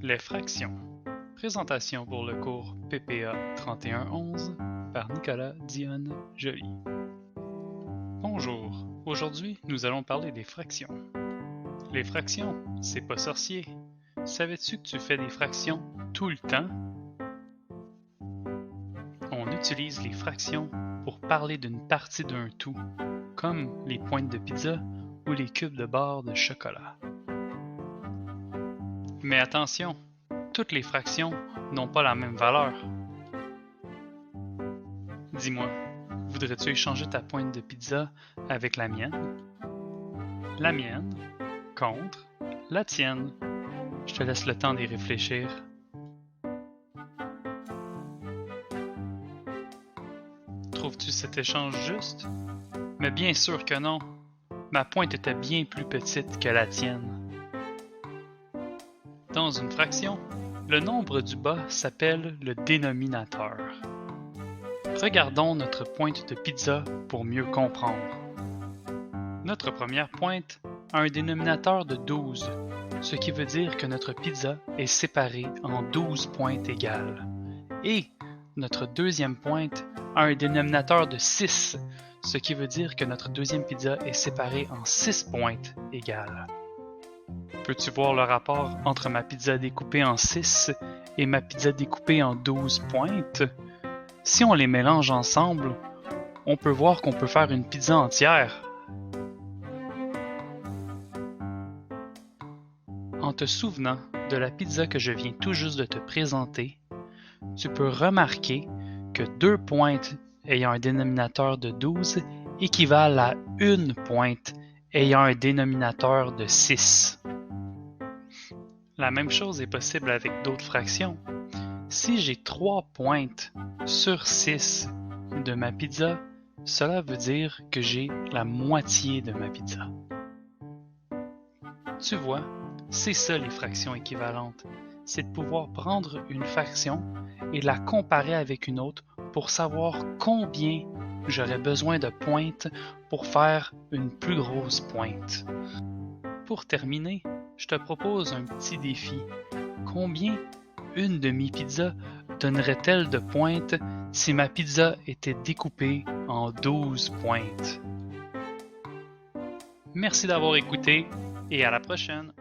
Les fractions. Présentation pour le cours PPA 3111 par Nicolas Dionne Joly. Bonjour, aujourd'hui nous allons parler des fractions. Les fractions, c'est pas sorcier. Savais-tu que tu fais des fractions tout le temps? On utilise les fractions pour parler d'une partie d'un tout, comme les pointes de pizza ou les cubes de barres de chocolat. Mais attention, toutes les fractions n'ont pas la même valeur. Dis-moi, voudrais-tu échanger ta pointe de pizza avec la mienne? La mienne contre la tienne. Je te laisse le temps d'y réfléchir. Trouves-tu cet échange juste? Mais bien sûr que non. Ma pointe était bien plus petite que la tienne. Dans une fraction, le nombre du bas s'appelle le dénominateur. Regardons notre pointe de pizza pour mieux comprendre. Notre première pointe a un dénominateur de 12, ce qui veut dire que notre pizza est séparée en 12 pointes égales. Et notre deuxième pointe a un dénominateur de 6, ce qui veut dire que notre deuxième pizza est séparée en 6 pointes égales. Peux-tu voir le rapport entre ma pizza découpée en 6 et ma pizza découpée en 12 pointes? Si on les mélange ensemble, on peut voir qu'on peut faire une pizza entière. En te souvenant de la pizza que je viens tout juste de te présenter, tu peux remarquer que 2 pointes ayant un dénominateur de 12 équivalent à une pointe ayant un dénominateur de 6. La même chose est possible avec d'autres fractions. Si j'ai 3 pointes sur 6 de ma pizza, cela veut dire que j'ai la moitié de ma pizza. Tu vois, c'est ça les fractions équivalentes. C'est de pouvoir prendre une fraction et la comparer avec une autre pour savoir combien j'aurais besoin de pointes pour faire une plus grosse pointe. Pour terminer, je te propose un petit défi. Combien une demi-pizza donnerait-elle de pointes si ma pizza était découpée en 12 pointes? Merci d'avoir écouté et à la prochaine!